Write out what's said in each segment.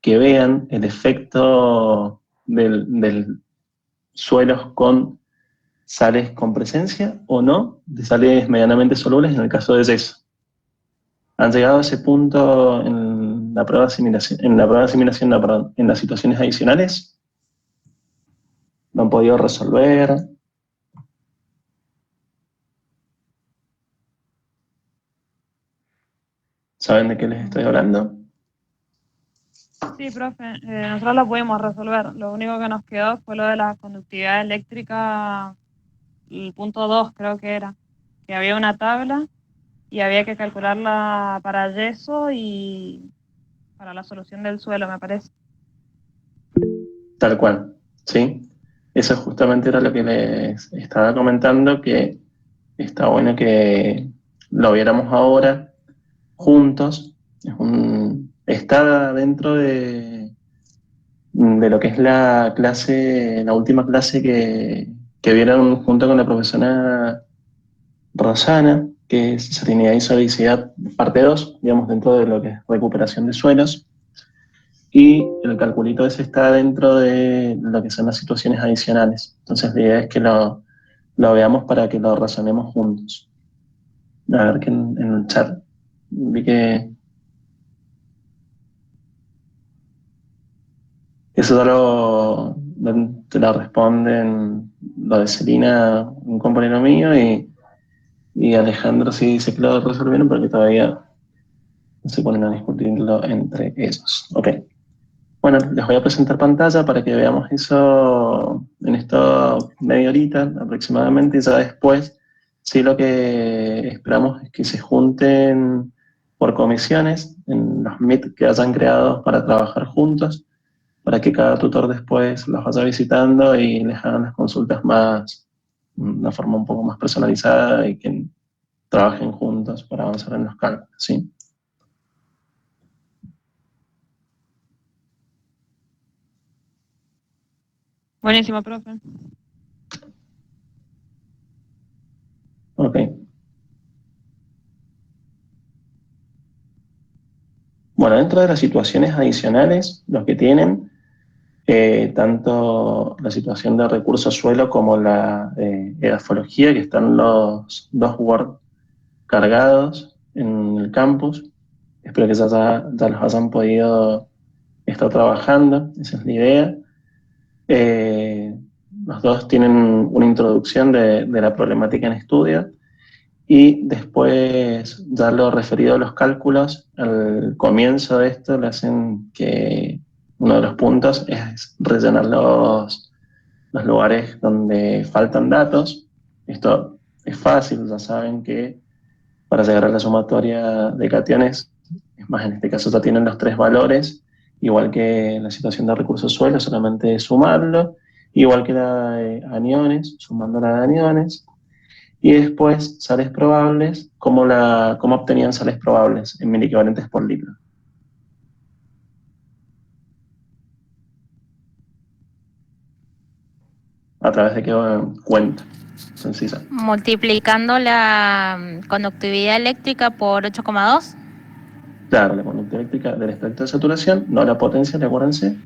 que vean el efecto del suelos con sales con presencia o no de sales medianamente solubles en el caso de yeso. Han llegado a ese punto en la prueba de asimilación, no, perdón, en las situaciones adicionales. ¿Lo han podido resolver? ¿Saben de qué les estoy hablando? Sí, profe, nosotros lo pudimos resolver. Lo único que nos quedó fue lo de la conductividad eléctrica, el punto 2 creo que era, que había una tabla y había que calcularla para yeso y para la solución del suelo, me parece. Tal cual, ¿sí? Eso justamente era lo que les estaba comentando, que está bueno que lo viéramos ahora juntos. Está dentro de lo que es la clase, la última clase que vieron junto con la profesora Rosana, que es salinidad y solidicidad parte 2, digamos, dentro de lo que es recuperación de suelos. Y el calculito ese está dentro de lo que son las situaciones adicionales. Entonces la idea es que lo veamos para que lo razonemos juntos. A ver que en el chat vi que eso te lo responden lo de Celina, un compañero mío, y Alejandro sí dice que lo resolvieron porque todavía no se ponen a discutirlo entre ellos. Ok. Bueno, les voy a presentar pantalla para que veamos eso en esta media horita aproximadamente, y ya después, sí, lo que esperamos es que se junten por comisiones en los Meet que hayan creado para trabajar juntos, para que cada tutor después los vaya visitando y les hagan las consultas más, de una forma un poco más personalizada, y que trabajen juntos para avanzar en los cálculos, ¿sí? Buenísimo, profe. Ok. Bueno, dentro de las situaciones adicionales, los que tienen tanto la situación de recursos suelo como la edafología, que están los dos Word cargados en el campus. Espero que ya los hayan podido estar trabajando, esa es la idea. Los dos tienen una introducción de la problemática en estudio, y después, ya lo referido a los cálculos, al comienzo de esto le hacen que uno de los puntos es rellenar los lugares donde faltan datos. Esto es fácil, ya saben que para llegar a la sumatoria de cationes, es más, en este caso ya tienen los tres valores, igual que la situación de recursos suelo, solamente sumarlo, igual que la de aniones, sumando la de aniones. Y después, sales probables, cómo obtenían sales probables en miliequivalentes por litro. ¿A través de qué cuenta? Sencilla. Multiplicando la conductividad eléctrica por 8,2. Claro, la conductividad eléctrica del espectro de saturación, no la potencial, acuérdense,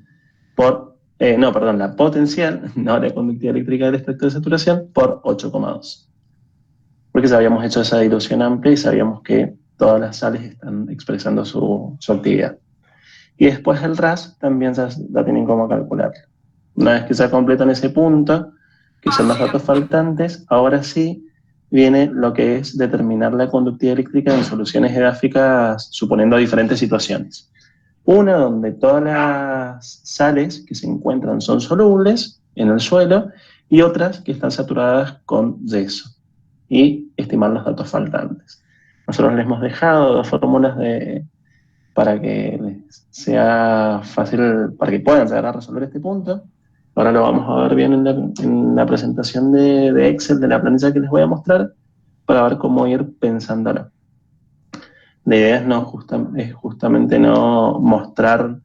la potencial, no la conductividad eléctrica del espectro de saturación, por 8,2. Porque ya habíamos hecho esa dilución amplia y sabíamos que todas las sales están expresando su actividad. Y después el RAS también ya tienen cómo calcularlo. Una vez que se completan ese punto, que son los datos faltantes, ahora sí viene lo que es determinar la conductividad eléctrica en soluciones edáficas suponiendo diferentes situaciones. Una donde todas las sales que se encuentran son solubles en el suelo, y otras que están saturadas con yeso, y estimar los datos faltantes. Nosotros les hemos dejado dos fórmulas para que les sea fácil, para que puedan llegar a resolver este punto. Ahora lo vamos a ver bien en la presentación de Excel, de la planilla que les voy a mostrar, para ver cómo ir pensándolo. La idea es justamente no mostrar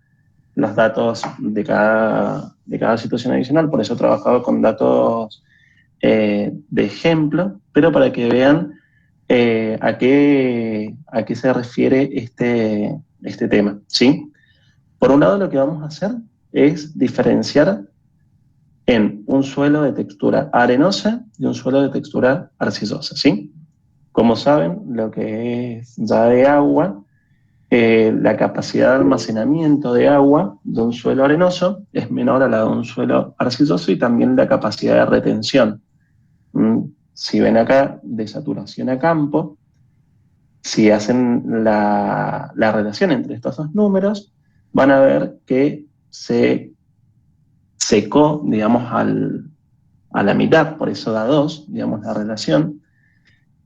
los datos de cada situación adicional, por eso he trabajado con datos de ejemplo, pero para que vean a qué se refiere este tema, ¿sí? Por un lado, lo que vamos a hacer es diferenciar en un suelo de textura arenosa y un suelo de textura arcillosa, ¿sí? Como saben, lo que es ya de agua, la capacidad de almacenamiento de agua de un suelo arenoso es menor a la de un suelo arcilloso y también la capacidad de retención. Si ven acá, de saturación a campo, si hacen la relación entre estos dos números, van a ver que se secó, digamos, a la mitad, por eso da 2, digamos, la relación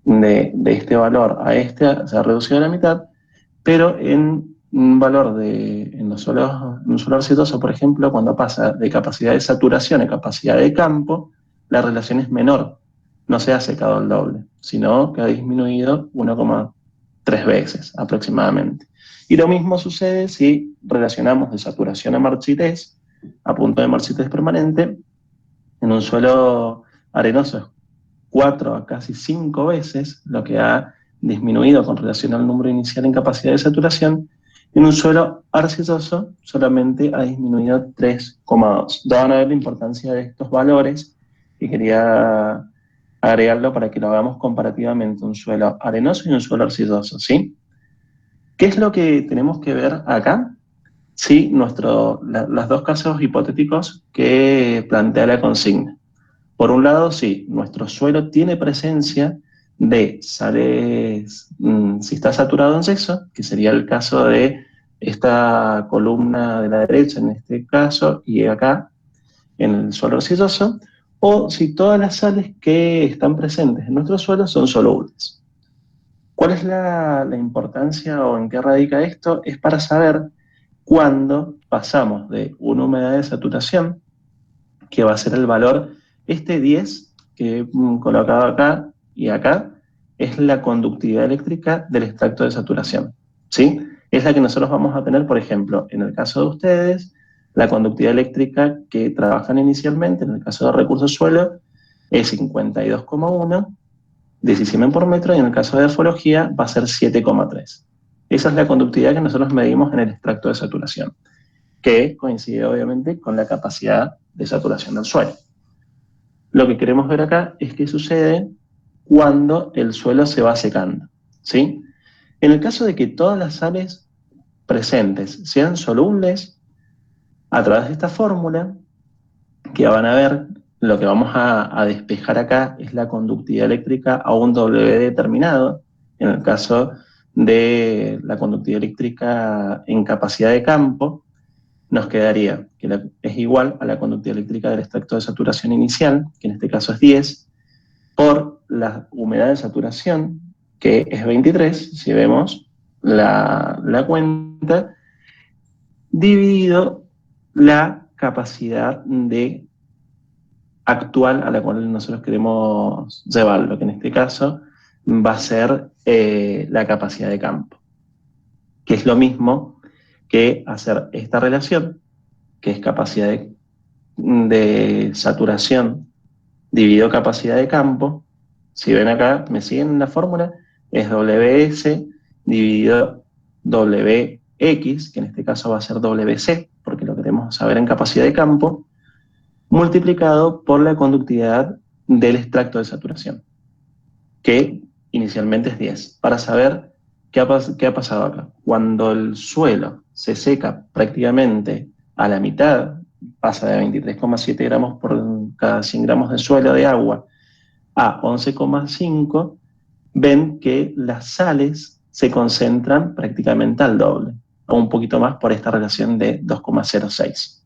de este valor a este se ha reducido a la mitad, pero en un valor en un suelo arcilloso, por ejemplo, cuando pasa de capacidad de saturación a capacidad de campo, la relación es menor, no se ha secado el doble, sino que ha disminuido 1,3 veces aproximadamente. Y lo mismo sucede si relacionamos de saturación a marchitez, a punto de marchitez permanente, en un suelo arenoso 4 a casi 5 veces lo que ha disminuido con relación al número inicial en capacidad de saturación. En un suelo arcilloso solamente ha disminuido 3,2. Ya van a ver la importancia de estos valores y quería agregarlo para que lo hagamos comparativamente, un suelo arenoso y un suelo arcilloso, ¿sí? ¿Qué es lo que tenemos que ver acá? Sí, los dos casos hipotéticos que plantea la consigna. Por un lado, sí, nuestro suelo tiene presencia de sales, si está saturado en yeso, que sería el caso de esta columna de la derecha en este caso, y acá en el suelo arcilloso, o si todas las sales que están presentes en nuestro suelo son solubles. ¿Cuál es la importancia o en qué radica esto? Es para saber cuándo pasamos de una humedad de saturación, que va a ser el valor, este 10 que he colocado acá y acá, es la conductividad eléctrica del extracto de saturación, ¿sí? Es la que nosotros vamos a tener, por ejemplo, en el caso de ustedes, la conductividad eléctrica que trabajan inicialmente, en el caso de recursos suelo, es 52,1 de Siemens por metro, y en el caso de morfología va a ser 7,3. Esa es la conductividad que nosotros medimos en el extracto de saturación, que coincide obviamente con la capacidad de saturación del suelo. Lo que queremos ver acá es qué sucede cuando el suelo se va secando, ¿sí? En el caso de que todas las sales presentes sean solubles, a través de esta fórmula, que van a ver, lo que vamos a despejar acá es la conductividad eléctrica a un W determinado. En el caso de la conductividad eléctrica en capacidad de campo, nos quedaría que es igual a la conductividad eléctrica del extracto de saturación inicial, que en este caso es 10, por la humedad de saturación, que es 23, si vemos la cuenta, dividido la capacidad actual a la cual nosotros queremos llevarlo, que en este caso va a ser la capacidad de campo, que es lo mismo que hacer esta relación, que es capacidad de saturación dividido capacidad de campo. Si ven acá, me siguen en la fórmula, es WS dividido WX, que en este caso va a ser WC, porque lo queremos saber en capacidad de campo, multiplicado por la conductividad del extracto de saturación, que inicialmente es 10, para saber qué ha pasado acá. Cuando el suelo se seca prácticamente a la mitad, pasa de 23,7 gramos por cada 100 gramos de suelo de agua a 11,5, ven que las sales se concentran prácticamente al doble, o un poquito más por esta relación de 2,06.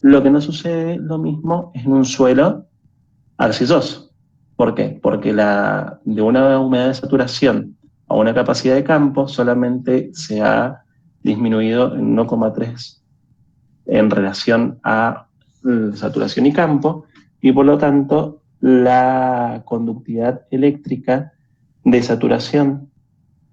Lo que no sucede lo mismo es en un suelo arcilloso. ¿Por qué? Porque de una humedad de saturación a una capacidad de campo solamente se ha disminuido en 1,3 en relación a saturación y campo, y por lo tanto la conductividad eléctrica de saturación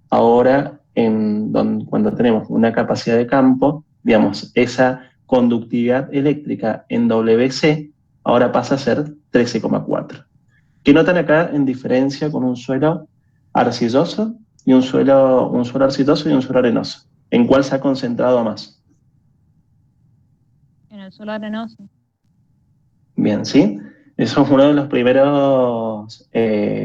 ahora, cuando tenemos una capacidad de campo, digamos, esa conductividad eléctrica en WC ahora pasa a ser 13,4. ¿Qué notan acá en diferencia con un suelo arcilloso y un suelo arcilloso y un suelo arenoso? ¿En cuál se ha concentrado más? En el suelo arenoso. Bien, ¿sí? Eso es una de las primeras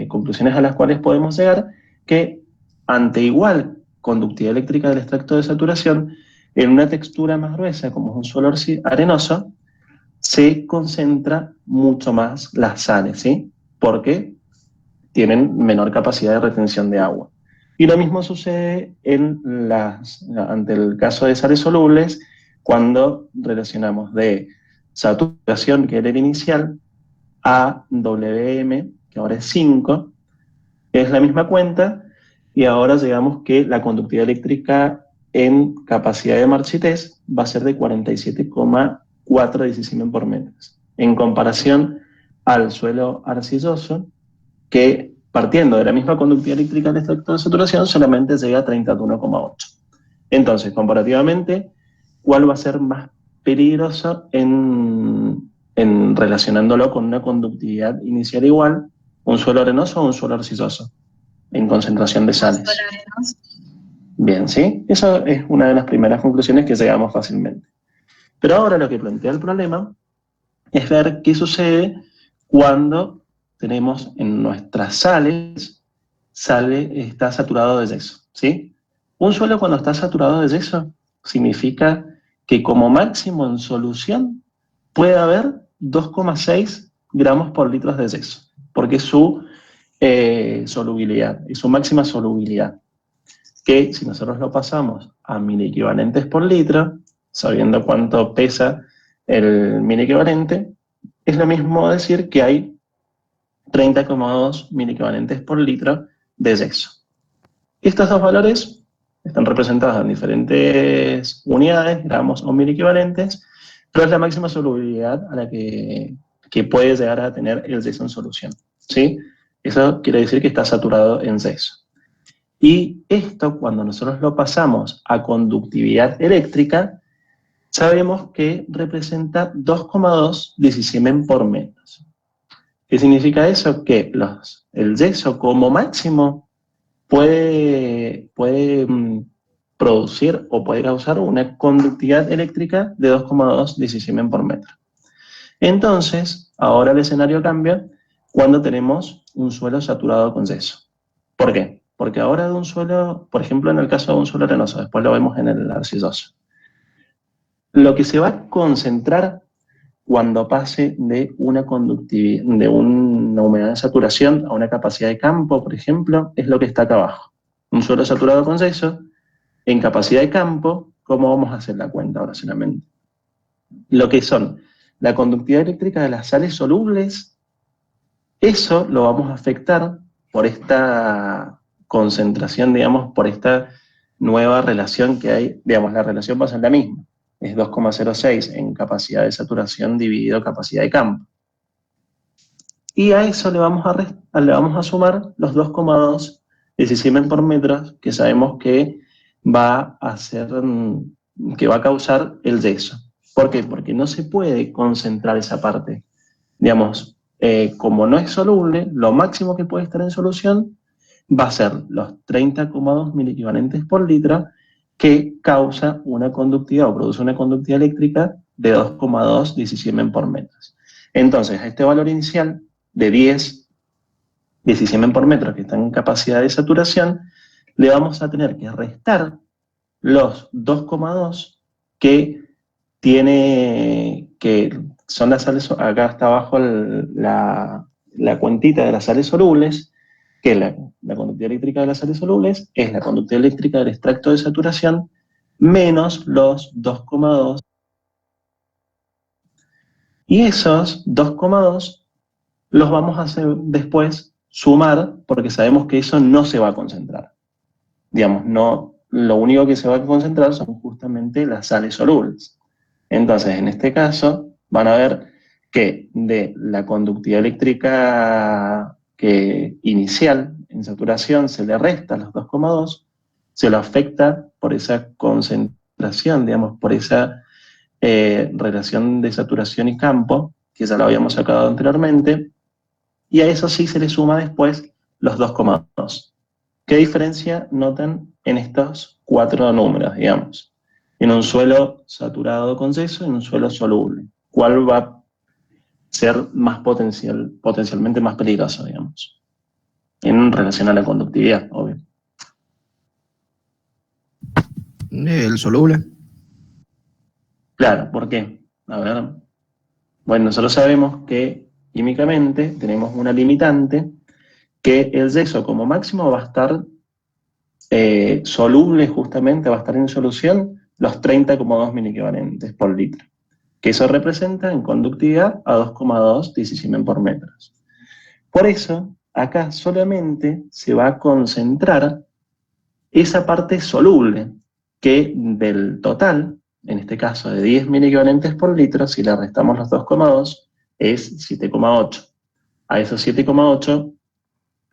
conclusiones a las cuales podemos llegar, que ante igual conductividad eléctrica del extracto de saturación, en una textura más gruesa, como es un suelo arenoso, se concentra mucho más las sales, ¿sí? Porque tienen menor capacidad de retención de agua. Y lo mismo sucede ante el caso de sales solubles, cuando relacionamos de saturación, que era el inicial, a WM, que ahora es 5, es la misma cuenta, y ahora llegamos que la conductividad eléctrica en capacidad de marchitez va a ser de 47,4 decisimen por metro, en comparación al suelo arcilloso, que partiendo de la misma conductividad eléctrica del extracto de saturación solamente llega a 31,8. Entonces, comparativamente, ¿cuál va a ser más peligroso en relacionándolo con una conductividad inicial igual, un suelo arenoso o un suelo arcilloso, en concentración de sales? Bien, ¿sí? Esa es una de las primeras conclusiones que llegamos fácilmente. Pero ahora lo que plantea el problema es ver qué sucede cuando tenemos en nuestras sales, está saturado de yeso, ¿sí? Un suelo cuando está saturado de yeso significa que como máximo en solución puede haber 2,6 gramos por litro de yeso, porque es su solubilidad, es su máxima solubilidad, que si nosotros lo pasamos a miliequivalentes por litro, sabiendo cuánto pesa el miliequivalente, es lo mismo decir que hay 30,2 miliequivalentes por litro de yeso. Estos dos valores están representados en diferentes unidades, gramos o miliequivalentes, pero es la máxima solubilidad a la que puede llegar a tener el yeso en solución, ¿sí? Eso quiere decir que está saturado en yeso. Y esto, cuando nosotros lo pasamos a conductividad eléctrica, sabemos que representa 2,2 decisimen por metro. ¿Qué significa eso? Que el yeso como máximo puede producir o puede causar una conductividad eléctrica de 2,2 decisimen por metro. Entonces, ahora el escenario cambia cuando tenemos un suelo saturado con yeso. ¿Por qué? Porque ahora de un suelo, por ejemplo, en el caso de un suelo arenoso, después lo vemos en el arcilloso, lo que se va a concentrar cuando pase de una conductividad, de una humedad de saturación a una capacidad de campo, por ejemplo, es lo que está acá abajo. Un suelo saturado con yeso, en capacidad de campo, ¿cómo vamos a hacer la cuenta ahora solamente? Lo que son la conductividad eléctrica de las sales solubles, eso lo vamos a afectar por esta concentración, digamos, por esta nueva relación que hay, digamos, la relación va a ser la misma. Es 2,06 en capacidad de saturación dividido capacidad de campo. Y a eso le vamos a sumar los 2,2 decisimen por metro que sabemos que va a causar el yeso. ¿Por qué? Porque no se puede concentrar esa parte. Digamos, como no es soluble, lo máximo que puede estar en solución va a ser los 30,2 miliequivalentes por litro, que causa una conductividad o produce una conductividad eléctrica de 2,2 decisimen por metro. Entonces, a este valor inicial de 10 decisimen por metro que está en capacidad de saturación, le vamos a tener que restar los 2,2 que son las sales, acá está abajo la cuentita de las sales solubles, que la conductividad eléctrica de las sales solubles es la conductividad eléctrica del extracto de saturación menos los 2,2. Y esos 2,2 los vamos a hacer después sumar, porque sabemos que eso no se va a concentrar. Digamos, no, lo único que se va a concentrar son justamente las sales solubles. Entonces, en este caso, van a ver que de la conductividad eléctrica inicial en saturación se le resta los 2,2, se lo afecta por esa concentración, digamos, por esa relación de saturación y campo, que ya lo habíamos sacado anteriormente, y a eso sí se le suma después los 2,2. ¿Qué diferencia notan en estos 4 números, digamos. En un suelo saturado con yeso y en un suelo soluble. ¿Cuál va a ser más potencialmente más peligroso, digamos? En relación a la conductividad, obvio. El soluble. Claro, ¿por qué? A ver. Bueno, nosotros sabemos que químicamente tenemos una limitante que el yeso como máximo va a estar soluble justamente, va a estar en solución los 30,2 miliequivalentes por litro, que eso representa en conductividad a 2,2 disicimen por metros. Por eso, acá solamente se va a concentrar esa parte soluble, que del total, en este caso de 10 miliequivalentes por litro, si le restamos los 2,2, es 7,8. A esos 7,8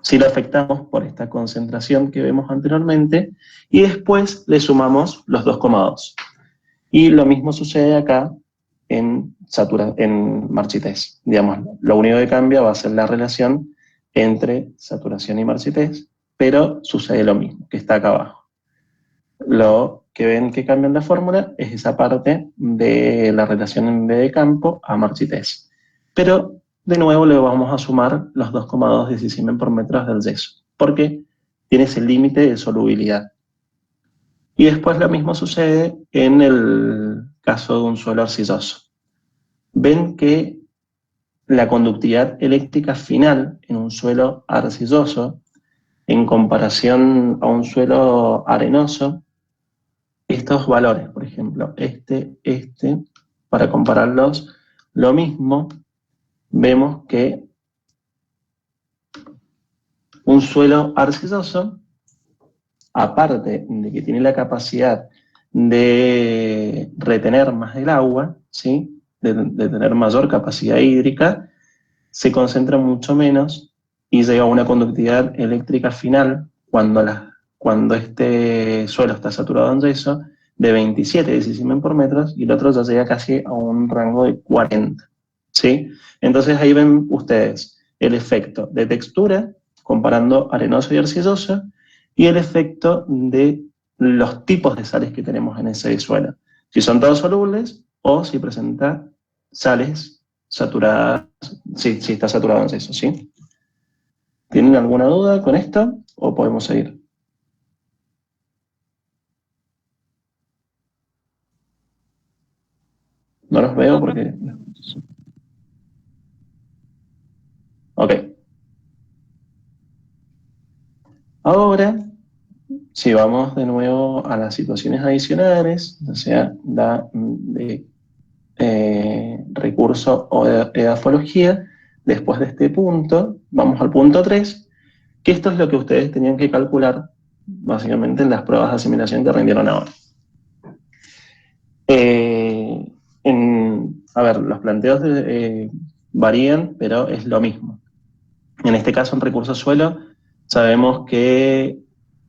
si lo afectamos por esta concentración que vemos anteriormente, y después le sumamos los 2,2. Y lo mismo sucede acá en marchitez. Digamos, lo único que cambia va a ser la relación entre saturación y marchitez, pero sucede lo mismo, que está acá abajo. Lo que ven que cambia en la fórmula es esa parte de la relación en B de campo a marchitez. Pero de nuevo le vamos a sumar los 2,2 disicimen por metros del yeso, porque tiene ese límite de solubilidad. Y después lo mismo sucede en el caso de un suelo arcilloso. Ven que la conductividad eléctrica final en un suelo arcilloso, en comparación a un suelo arenoso, estos valores, por ejemplo, para compararlos, lo mismo, vemos que un suelo arcilloso, aparte de que tiene la capacidad de retener más el agua, ¿sí? de tener mayor capacidad hídrica, se concentra mucho menos y llega a una conductividad eléctrica final, cuando este suelo está saturado en yeso, de 27 disicimen por metros, y el otro ya llega casi a un rango de 40. ¿Sí? Entonces ahí ven ustedes el efecto de textura, comparando arenoso y arcilloso, y el efecto de los tipos de sales que tenemos en ese suelo. Si son todos solubles o si presenta sales saturadas, si está saturado en yeso, ¿sí? ¿Tienen alguna duda con esto o podemos seguir? No los veo porque... Ok. Ahora, si vamos de nuevo a las situaciones adicionales, o sea, de recurso o de edafología, después de este punto, vamos al punto 3, que esto es lo que ustedes tenían que calcular, básicamente, en las pruebas de asimilación que rindieron ahora. A ver, los planteos varían, pero es lo mismo. En este caso, en recurso suelo, sabemos que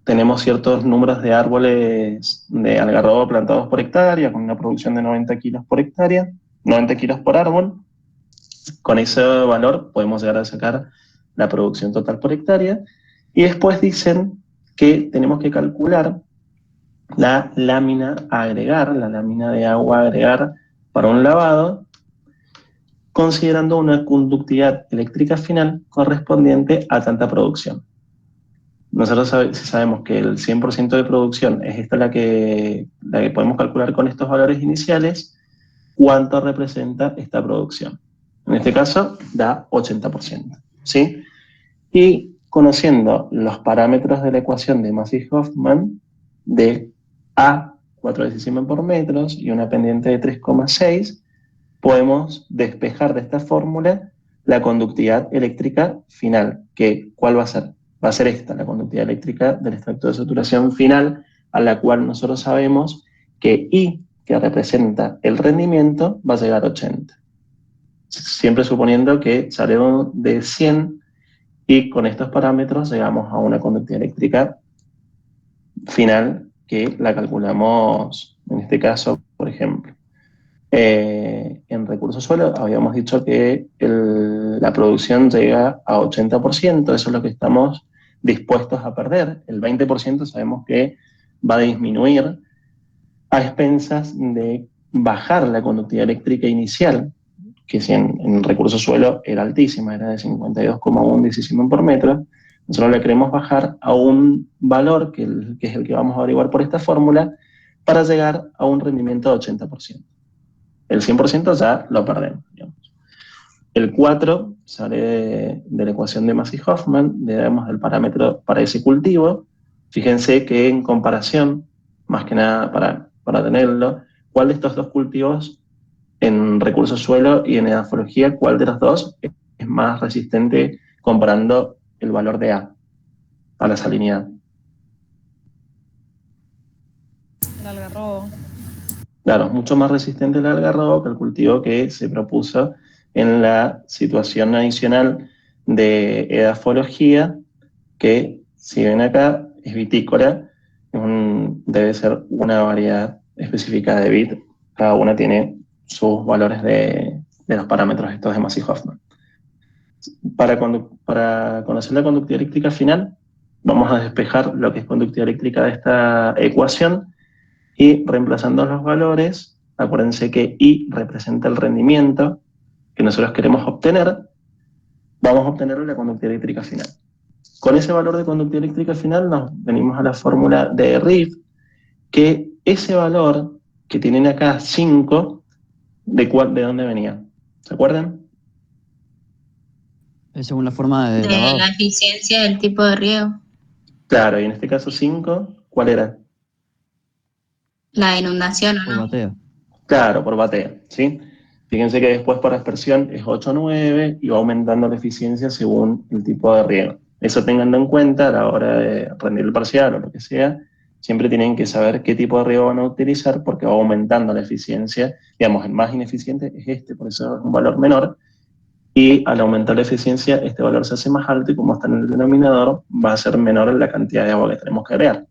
tenemos ciertos números de árboles de algarrobo plantados por hectárea, con una producción de 90 kilos por hectárea, 90 kilos por árbol. Con ese valor podemos llegar a sacar la producción total por hectárea. Y después dicen que tenemos que calcular la lámina a agregar, la lámina de agua a agregar para un lavado, considerando una conductividad eléctrica final correspondiente a tanta producción. Nosotros sabemos que el 100% de producción es esta la que podemos calcular con estos valores iniciales, ¿cuánto representa esta producción? En este caso, da 80%, ¿sí? Y conociendo los parámetros de la ecuación de Massey-Hoffman, de A, 4 disicimen por metros, y una pendiente de 3,6, podemos despejar de esta fórmula la conductividad eléctrica final, que ¿cuál va a ser? Va a ser esta, la conductividad eléctrica del extracto de saturación final, a la cual nosotros sabemos que I, que representa el rendimiento, va a llegar a 80. Siempre suponiendo que salimos de 100 y con estos parámetros llegamos a una conductividad eléctrica final que la calculamos, en este caso, por ejemplo. En recurso suelo habíamos dicho que la producción llega a 80%, eso es lo que estamos dispuestos a perder. El 20% sabemos que va a disminuir a expensas de bajar la conductividad eléctrica inicial, que si en el recurso suelo era altísima, era de 52,1 decisiemens por metro. Nosotros la queremos bajar a un valor que es el que vamos a averiguar por esta fórmula, para llegar a un rendimiento de 80%. El 100% ya lo perdemos, digamos. El 4 sale de la ecuación de Massey-Hoffman, digamos, del parámetro para ese cultivo. Fíjense que en comparación, más que nada para tenerlo, ¿cuál de estos dos cultivos en recursos suelo y en edafología, cuál de los dos es más resistente comparando el valor de A la salinidad? El algarrobo. Claro, mucho más resistente el algarrobo que el cultivo que se propuso en la situación adicional de edafología, que si ven acá es vitícola, debe ser una variedad específica de vid, cada una tiene sus valores de los parámetros estos de Massey-Hoffman. Para conocer la conductividad eléctrica final, vamos a despejar lo que es conductividad eléctrica de esta ecuación, y reemplazando los valores, acuérdense que I representa el rendimiento que nosotros queremos obtener, vamos a obtener la conductividad eléctrica final. Con ese valor de conductividad eléctrica final nos venimos a la fórmula de Riff, que ese valor que tienen acá, 5, ¿de dónde venía? ¿Se acuerdan? Es según la forma de De lavado. la eficiencia del tipo de riego. Claro, y en este caso 5, ¿cuál era? La inundación, ¿o Por no? bateo. Claro, por bateo, ¿sí? Fíjense que después por aspersión es 8,9 y va aumentando la eficiencia según el tipo de riego. Eso tenganlo en cuenta a la hora de rendir el parcial o lo que sea. Siempre tienen que saber qué tipo de riego van a utilizar, porque va aumentando la eficiencia. Digamos, el más ineficiente es este, por eso es un valor menor. Y al aumentar la eficiencia, este valor se hace más alto, y como está en el denominador, va a ser menor la cantidad de agua que tenemos que agregar.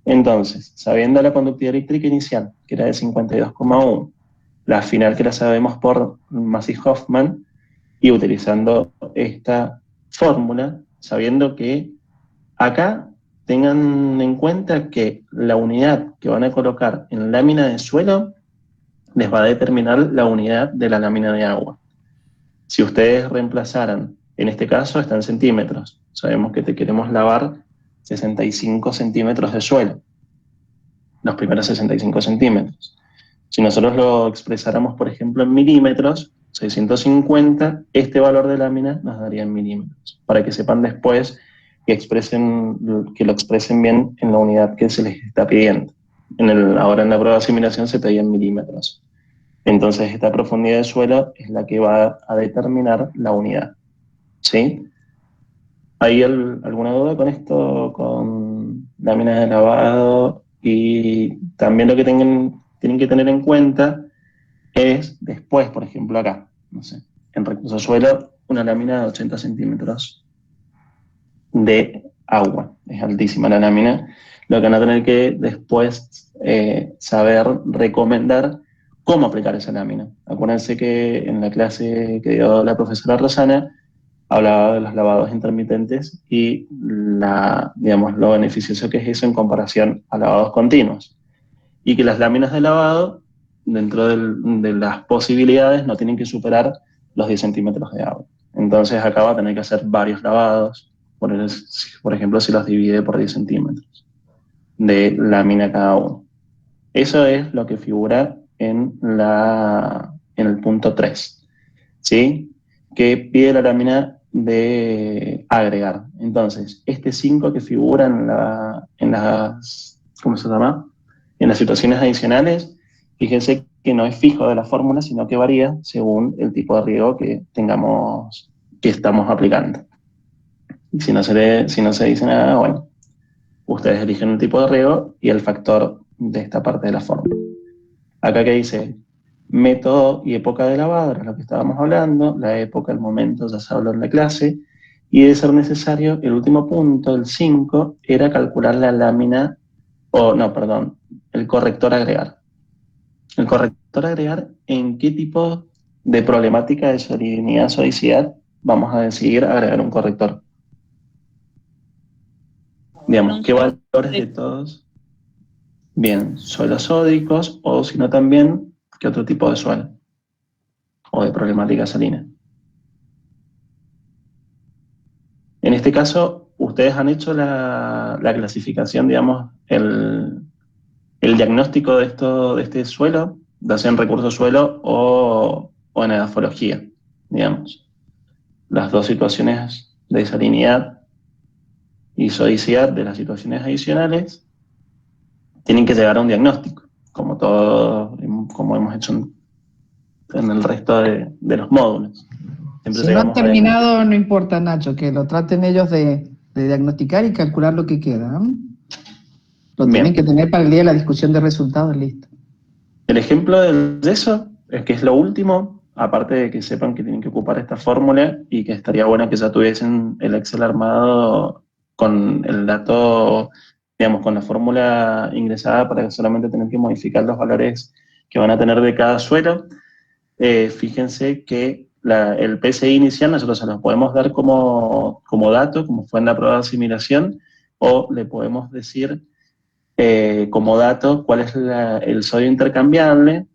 Entonces, sabiendo la conductividad eléctrica inicial, que era de 52,1, la final que la sabemos por Massey-Hoffman, y utilizando esta fórmula, sabiendo que acá tengan en cuenta que la unidad que van a colocar en la lámina de suelo les va a determinar la unidad de la lámina de agua. Si ustedes reemplazaran, en este caso está en centímetros, sabemos que te queremos lavar 65 centímetros de suelo, los primeros 65 centímetros. Si nosotros lo expresáramos, por ejemplo, en milímetros, 650, este valor de lámina nos daría en milímetros, para que sepan después que lo expresen bien en la unidad que se les está pidiendo. Ahora en la prueba de asimilación se pedía en milímetros. Entonces esta profundidad de suelo es la que va a determinar la unidad, ¿sí? ¿Hay alguna duda con esto, con láminas de lavado? Y también lo que tienen que tener en cuenta es después, por ejemplo acá, no sé, en recurso suelo, una lámina de 80 centímetros de agua, es altísima la lámina, lo que van a tener que después saber recomendar cómo aplicar esa lámina. Acuérdense que en la clase que dio la profesora Rosana, hablaba de los lavados intermitentes y digamos, lo beneficioso que es eso en comparación a lavados continuos. Y que las láminas de lavado, dentro de las posibilidades, no tienen que superar los 10 centímetros de agua. Entonces acá va a tener que hacer varios lavados, por ejemplo, si los divide por 10 centímetros de lámina cada uno. Eso es lo que figura en el punto 3, ¿sí? Que pide la lámina de agregar. Entonces, este 5 que figura en las, ¿cómo se llama? En las situaciones adicionales, fíjense que no es fijo de la fórmula, sino que varía según el tipo de riego que estamos aplicando. Y si no se dice nada, bueno, ustedes eligen un tipo de riego y el factor de esta parte de la fórmula. Acá que dice método y época de lavado, era lo que estábamos hablando, la época, el momento, ya se habló en la clase, y de ser necesario, el último punto, el 5, era calcular la lámina, el corrector a agregar. El corrector a agregar, ¿en qué tipo de problemática de salinidad, sodicidad vamos a decidir agregar un corrector? Digamos, ¿qué valores de todos? bien suelos sódicos o si no también qué otro tipo de suelo o de problemática salina. En este caso, ustedes han hecho la clasificación, digamos, el diagnóstico de este suelo, ya sea en recursos suelo o en edafología, digamos. Las dos situaciones de salinidad y sodicidad de las situaciones adicionales tienen que llegar a un diagnóstico, como como hemos hecho en el resto de los módulos. Siempre Si no han llegamos a diagnosticar. terminado, no importa, Nacho, que lo traten ellos de diagnosticar y calcular lo que queda, ¿no? Lo Bien. tienen que tener para el día de la discusión de resultados, listo. El ejemplo del yeso es que es lo último, aparte de que sepan que tienen que ocupar esta fórmula y que estaría bueno que ya tuviesen el Excel armado con el dato, digamos, con la fórmula ingresada para solamente tener que modificar los valores que van a tener de cada suelo. Fíjense que el PSI inicial nosotros se los podemos dar como dato, como fue en la prueba de asimilación, o le podemos decir como dato cuál es el sodio intercambiable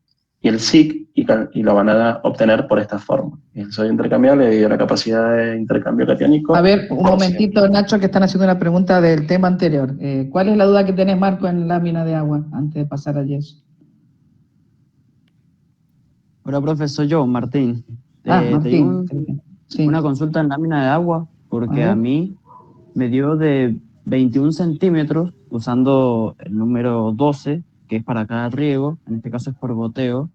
y el SIC, y lo van a obtener por esta forma. El sodio intercambiable debido a la capacidad de intercambio catiónico. A ver, un momentito, Nacho, que están haciendo una pregunta del tema anterior. ¿Cuál es la duda que tenés, Marco, en lámina de agua, antes de pasar al yeso? Hola, profe, soy yo, Martín. Martín. Tengo Sí. una consulta en lámina de agua, porque A a ver. mí me dio de 21 centímetros, usando el número 12, que es para cada riego, en este caso es por goteo,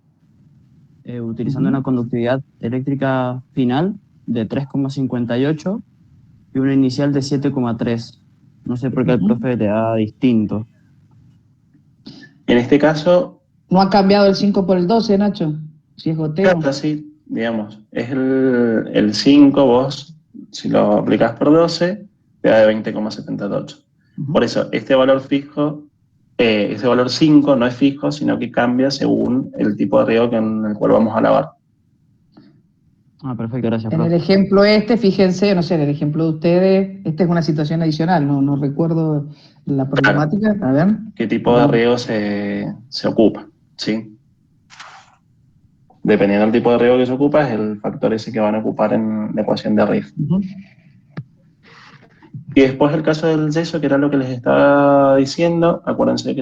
utilizando una conductividad eléctrica final de 3,58 y una inicial de 7,3. No sé por qué el profe le da distinto. En este caso, ¿No ha cambiado el 5 por el 12, Nacho? Si es goteo. claro, sí, digamos, es el 5, vos, si lo aplicás por 12, te da de 20,78. Por eso, este valor fijo, ese valor 5 no es fijo, sino que cambia según el tipo de riego en el cual vamos a lavar. Ah, perfecto, gracias, En el profe. ejemplo fíjense, no sé, en el ejemplo de ustedes, esta es una situación adicional, no recuerdo la problemática, a ver. ¿Qué tipo de riego se ocupa? ¿Sí? Dependiendo del tipo de riego que se ocupa, es el factor ese que van a ocupar en la ecuación de arriba. Y después el caso del yeso, que era lo que les estaba diciendo, acuérdense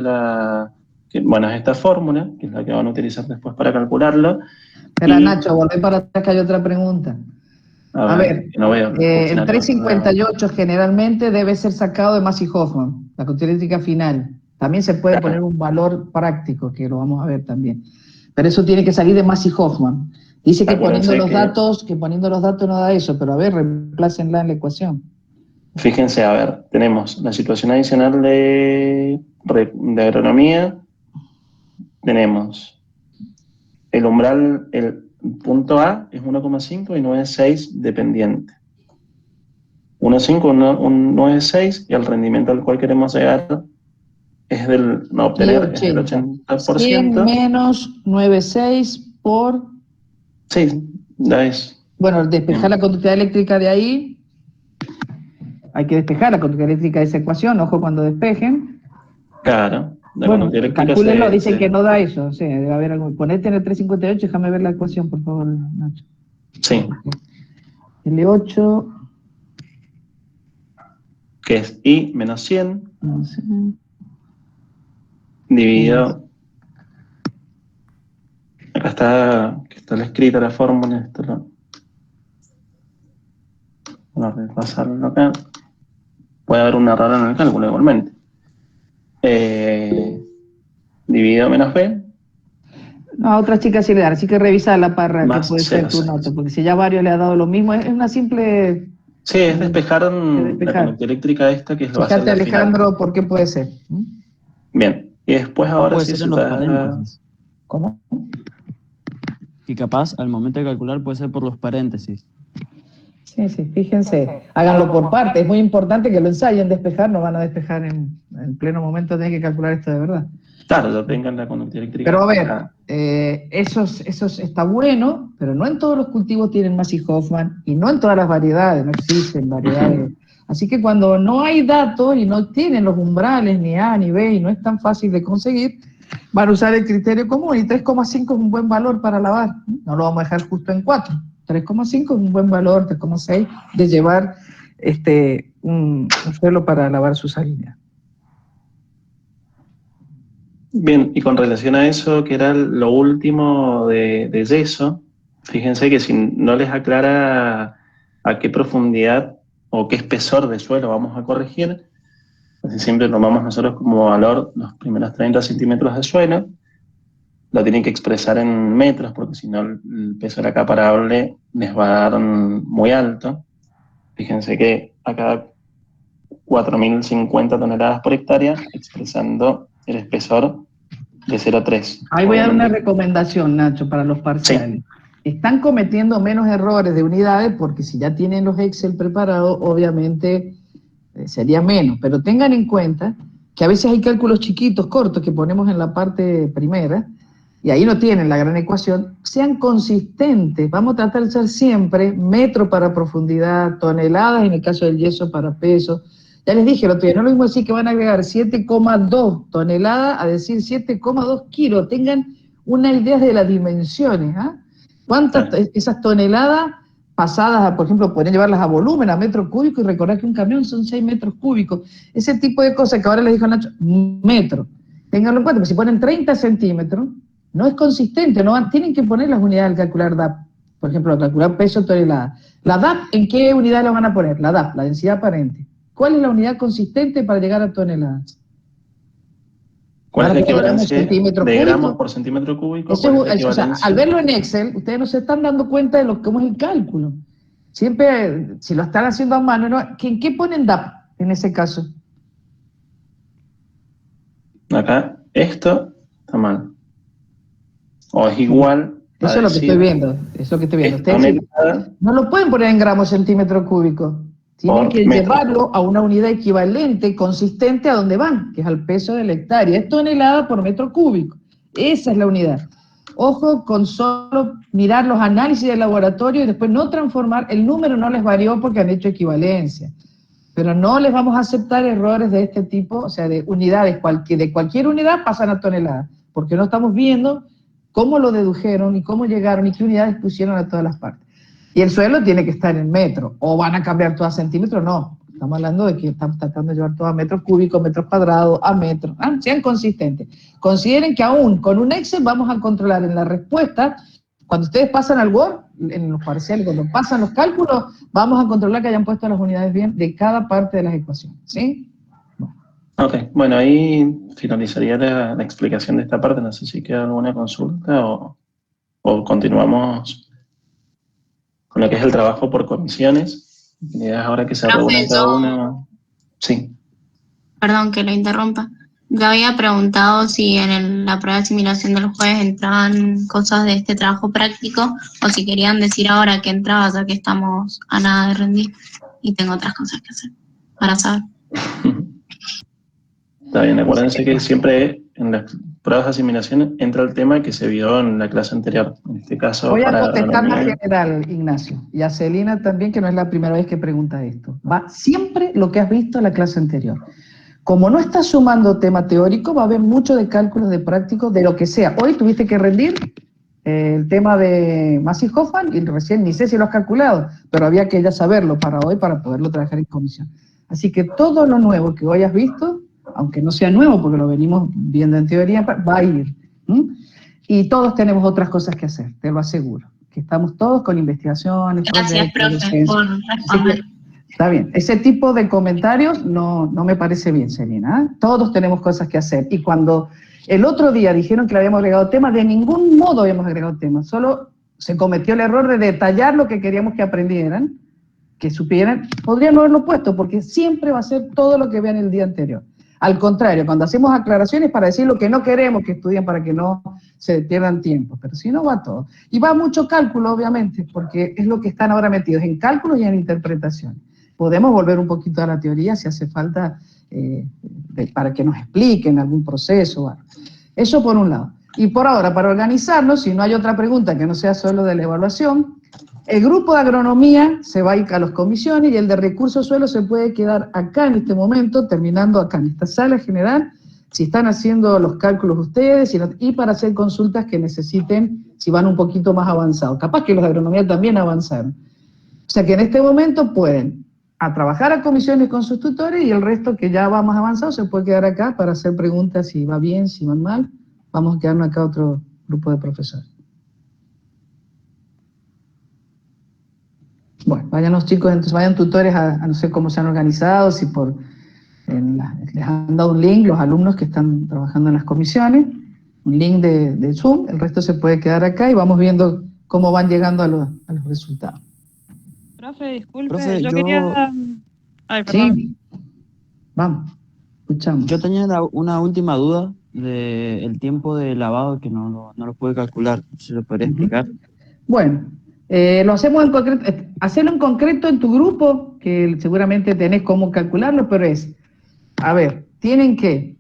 bueno, es esta fórmula, que es la que van a utilizar después para calcularlo. Espera, Y- Nacho, volvé para atrás que hay otra pregunta. A ver, que no veo. el 358 generalmente debe ser sacado de Massey-Hoffman, la conductividad final. También se puede poner un valor práctico, que lo vamos a ver también. Pero eso tiene que salir de Massey-Hoffman. Dice que poniendo los datos no da eso, pero a ver, reemplácenla en la ecuación. Fíjense, a ver, tenemos la situación adicional de agronomía, tenemos el umbral, el punto A es 1,5 y 9,6 dependiente. 1,5, 9,6 y el rendimiento al cual queremos llegar es obtener es del 80%. 100 menos 9,6 por... Sí, ya es. Bueno, despejar la conductividad eléctrica de ahí. Hay que despejar la conductividad eléctrica de esa ecuación, ojo cuando despejen. Claro. Bueno, calcúlenlo, dicen que no da eso. O sea, debe haber algo. Ponete en el 358, déjame ver la ecuación, por favor, Nacho. Sí. L8. Que es I menos 100 dividido. Acá está escrita la fórmula. Vamos a repasarlo acá. Puede haber un error en el cálculo igualmente. Dividido menos B. No, a otras chicas sí le dan, así que revisa la parra que puede ser tu 0,6. nota, porque si ya varios le ha dado lo mismo, es una simple... Sí, es despejar la conductividad eléctrica esta, que es lo que va a ser Fíjate, la final. Alejandro, ¿por qué puede ser? Bien, y después ahora Puede sí ser en los paréntesis. ¿Cómo? Y capaz, al momento de calcular, puede ser por los paréntesis. Sí, fíjense, háganlo por parte, es muy importante que lo ensayen despejar, no van a despejar en pleno momento, tienen que calcular esto de verdad. Claro, ya tengan la conductividad eléctrica. Pero a ver, eso está bueno, pero no en todos los cultivos tienen Massey-Hoffman y no en todas las variedades, no existen variedades Así que cuando no hay datos y no tienen los umbrales ni A ni B y no es tan fácil de conseguir, van a usar el criterio común y 3,5 es un buen valor para lavar. No lo vamos a dejar justo en 4. 3,5 es un buen valor, 3,6 de llevar un suelo para lavar su salina. Bien, y con relación a eso, que era lo último de yeso, fíjense que si no les aclara a qué profundidad o qué espesor de suelo vamos a corregir, casi siempre tomamos nosotros como valor los primeros 30 centímetros de suelo, lo tienen que expresar en metros, porque si no el peso de la capa arable les va a dar muy alto. Fíjense que acá 4.050 toneladas por hectárea, expresando el espesor de 0,3. Ahí voy a dar una recomendación, Nacho, para los parciales. Sí. Están cometiendo menos errores de unidades, porque si ya tienen los Excel preparados, obviamente sería menos. Pero tengan en cuenta que a veces hay cálculos chiquitos, cortos, que ponemos en la parte primera, y ahí no tienen la gran ecuación. Sean consistentes, vamos a tratar de ser siempre metro para profundidad, toneladas en el caso del yeso para peso. Ya les dije el otro día, no es lo mismo decir que van a agregar 7,2 toneladas a decir 7,2 kilos. Tengan una idea de las dimensiones. ¿Ah? ¿Cuántas esas toneladas pasadas, por ejemplo, pueden llevarlas a volumen, a metro cúbico, y recordar que un camión son 6 metros cúbicos? Ese tipo de cosas que ahora les dijo Nacho, metro. Ténganlo en cuenta, porque si ponen 30 centímetros, no es consistente, no tienen que poner las unidades al calcular DAP. Por ejemplo, al calcular peso tonelada. ¿La DAP en qué unidad la van a poner? La DAP, la densidad aparente. ¿Cuál es la unidad consistente para llegar a toneladas? ¿Cuál es la equivalencia de gramos por centímetro cúbico? Eso es, o sea, al verlo en Excel, ustedes no se están dando cuenta de cómo es el cálculo. Siempre, si lo están haciendo a mano, ¿no? ¿En qué ponen DAP en ese caso? Acá, esto está mal. O es igual. Eso es lo que estoy viendo. Eso es lo que estoy viendo. Ustedes no lo pueden poner en gramos centímetro cúbico. Tienen que llevarlo a una unidad equivalente, consistente a donde van, que es al peso de la hectárea. Es tonelada por metro cúbico. Esa es la unidad. Ojo con solo mirar los análisis del laboratorio y después no transformar. El número no les varió porque han hecho equivalencia. Pero no les vamos a aceptar errores de este tipo, o sea, de unidades, de cualquier unidad pasan a tonelada, porque no estamos viendo cómo lo dedujeron y cómo llegaron y qué unidades pusieron a todas las partes. Y el suelo tiene que estar en metro, o van a cambiar todo a centímetros, no. Estamos hablando de que estamos tratando de llevar todo a metros cúbicos, metros cuadrados, a metros. Sean consistentes. Consideren que aún con un Excel vamos a controlar en la respuesta, cuando ustedes pasan al Word, en los parciales, cuando pasan los cálculos, vamos a controlar que hayan puesto las unidades bien de cada parte de las ecuaciones. ¿Sí? Bueno. Ok, bueno, ahí finalizaría la explicación de esta parte. No sé si queda alguna consulta o continuamos con lo que es el trabajo por comisiones. La idea es ahora que se reúne cada una. Sí. Perdón que lo interrumpa. Yo había preguntado si en la prueba de asimilación del jueves entraban cosas de este trabajo práctico o si querían decir ahora que entraba, ya que estamos a nada de rendir y tengo otras cosas que hacer para saber. Está bien, acuérdense que siempre en las pruebas de asimilación entra el tema que se vio en la clase anterior. En este caso, voy a contestar más general, Ignacio, y a Celina también, que no es la primera vez que pregunta esto. Va siempre lo que has visto en la clase anterior. Como no estás sumando tema teórico, va a haber mucho de cálculos de prácticos, de lo que sea. Hoy tuviste que rendir el tema de Massey-Hoffman, y recién ni sé si lo has calculado, pero había que ya saberlo para hoy, para poderlo trabajar en comisión. Así que todo lo nuevo que hoy has visto, aunque no sea nuevo, porque lo venimos viendo en teoría, va a ir. Y todos tenemos otras cosas que hacer, te lo aseguro. Que estamos todos con investigaciones. Gracias, profe, por responder. Está bien. Ese tipo de comentarios no me parece bien, Selina. ¿Eh? Todos tenemos cosas que hacer. Y cuando el otro día dijeron que le habíamos agregado temas, de ningún modo habíamos agregado temas. Solo se cometió el error de detallar lo que queríamos que aprendieran, que supieran. Podrían no haberlo puesto, porque siempre va a ser todo lo que vean el día anterior. Al contrario, cuando hacemos aclaraciones para decir lo que no queremos que estudien para que no se pierdan tiempo, pero si no va todo. Y va mucho cálculo, obviamente, porque es lo que están ahora metidos en cálculos y en interpretación. Podemos volver un poquito a la teoría si hace falta para que nos expliquen algún proceso. Bueno. Eso por un lado. Y por ahora, para organizarnos, si no hay otra pregunta que no sea solo de la evaluación, El grupo de agronomía se va a ir a las comisiones y el de recursos suelo se puede quedar acá en este momento, terminando acá en esta sala general, si están haciendo los cálculos ustedes y para hacer consultas que necesiten, si van un poquito más avanzados. Capaz que los de agronomía también avanzaron. O sea que en este momento pueden trabajar a comisiones con sus tutores y el resto que ya va más avanzado se puede quedar acá para hacer preguntas si va bien, si van mal. Vamos a quedarnos acá otro grupo de profesores. Bueno, vayan los chicos, entonces vayan tutores a no sé cómo se han organizado, si les han dado un link los alumnos que están trabajando en las comisiones, un link de Zoom, el resto se puede quedar acá y vamos viendo cómo van llegando a los resultados. Profe, disculpe, Profe, yo quería... Ay, perdón. Sí, vamos, escuchamos. Yo tenía una última duda del tiempo de lavado que no lo pude calcular. ¿Se lo podría explicar? Bueno, lo hacemos en concreto, hacerlo en concreto en tu grupo, que seguramente tenés cómo calcularlo, pero a ver, tienen que,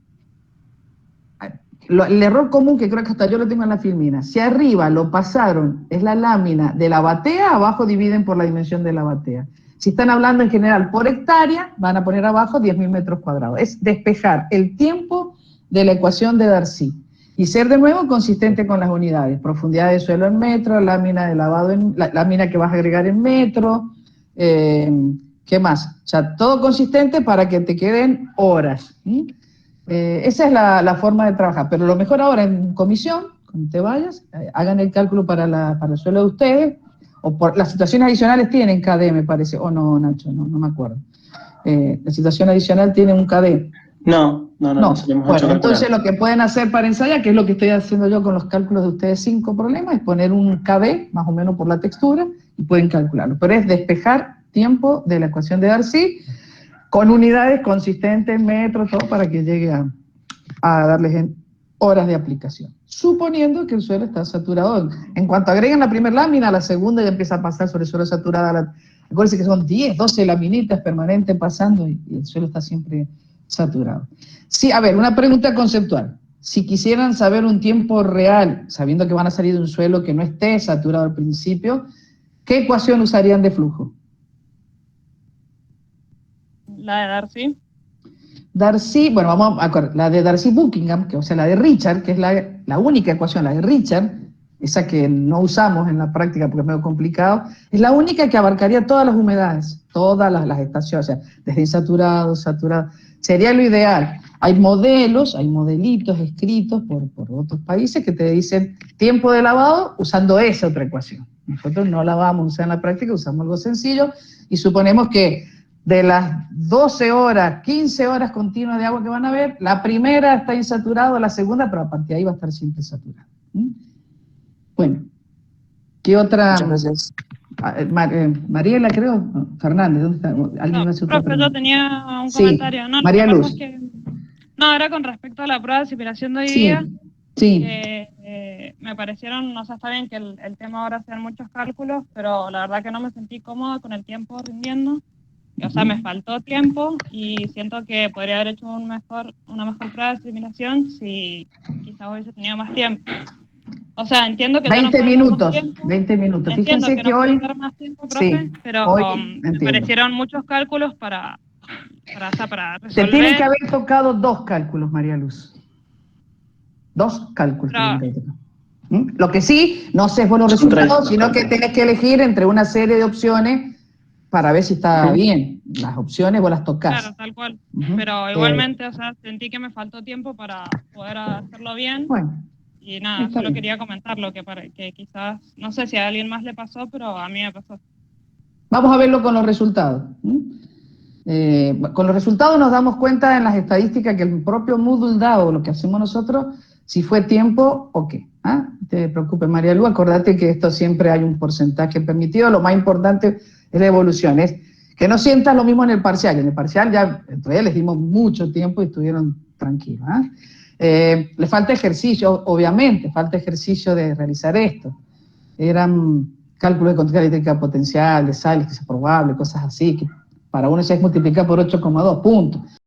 el error común que creo que hasta yo lo tengo en la filmina, si arriba lo pasaron, es la lámina de la batea, abajo dividen por la dimensión de la batea. Si están hablando en general por hectárea, van a poner abajo 10.000 metros cuadrados. Es despejar el tiempo de la ecuación de Darcy. Y ser de nuevo consistente con las unidades, profundidad de suelo en metro, lámina de lavado lámina que vas a agregar en metro, ¿qué más? O sea, todo consistente para que te queden horas. Esa es la forma de trabajar, pero lo mejor ahora en comisión, cuando te vayas, hagan el cálculo para el suelo de ustedes, o por las situaciones adicionales tienen KD, me parece, o no, Nacho, no me acuerdo. La situación adicional tiene un KD. No, Bueno, entonces calcular. lo que pueden hacer para ensayar, que es lo que estoy haciendo yo con los cálculos de ustedes sin problemas, es poner un KB, más o menos por la textura, y pueden calcularlo. Pero es despejar tiempo de la ecuación de Darcy con unidades consistentes, metros, todo, para que llegue a darles horas de aplicación. Suponiendo que el suelo está saturado. En cuanto agreguen la primera lámina, la segunda ya empieza a pasar sobre el suelo saturado. Acuérdense que son 10, 12 laminitas permanentes pasando y el suelo está siempre saturado. Sí, a ver, una pregunta conceptual. Si quisieran saber un tiempo real, sabiendo que van a salir de un suelo que no esté saturado al principio, ¿qué ecuación usarían de flujo? La de Darcy. Darcy, bueno, vamos a acordar, la de Darcy-Buckingham, o sea, la de Richard, que es la única ecuación, la de Richard, esa que no usamos en la práctica porque es medio complicado, es la única que abarcaría todas las humedades, todas las estaciones, o sea, desde insaturado, saturado. Sería lo ideal. Hay modelos, hay modelitos escritos por otros países que te dicen tiempo de lavado usando esa otra ecuación. Nosotros no la vamos a usar en la práctica, usamos algo sencillo y suponemos que de las 12 horas, 15 horas continuas de agua que van a ver, la primera está insaturada, la segunda, pero a partir de ahí va a estar siempre saturada. Bueno, ¿qué otra? Muchas gracias. Mariela, creo, no, Fernández, ¿dónde está? ¿Alguien No, hace otra profe, pregunta? yo tenía un Sí, comentario. No, María lo que Luz. pasa es que, no, era con respecto a la prueba de asimilación de hoy Sí, día, sí. que me parecieron, o sea, está bien que el tema ahora sean muchos cálculos, pero la verdad que no me sentí cómoda con el tiempo rindiendo. O sea, me faltó tiempo y siento que podría haber hecho una mejor prueba de asimilación si quizás hubiese tenido más tiempo. O sea, entiendo que 20 no puedo minutos, dar más tiempo. 20 minutos. Entiendo Fíjense que que no hoy, puedo dar más tiempo, profe, sí, pero hoy me entiendo. parecieron muchos cálculos para Se tienen que resolver. haber tocado 2 cálculos, María Luz. 2 cálculos Pero, tienen que haber tocado. Lo que sí, no sé buenos Son 3 resultados, los sino que cálculos. tenés que elegir entre una serie de opciones para ver si está bien. Las opciones vos las tocás. claro, tal cual. Ujú. Pero igualmente, o sea, sentí que me faltó tiempo para poder hacerlo bien. Bueno, Y nada, está solo bien. quería comentarlo, que quizás, no sé si a alguien más le pasó, pero a mí me pasó. Vamos a verlo con los resultados. Con los resultados nos damos cuenta en las estadísticas que el propio Moodle da, o lo que hacemos nosotros, si fue tiempo o qué. No te preocupes, María Lu, acordate que esto siempre hay un porcentaje permitido, lo más importante es la evolución, es que no sientas lo mismo en el parcial. En el parcial ya todavía les dimos mucho tiempo y estuvieron tranquilos. Le falta ejercicio, obviamente, falta ejercicio de realizar esto. Eran cálculos de cantidad eléctrica potencial, de sales, que es probable, cosas así, que para uno se es multiplicar por 8,2 puntos.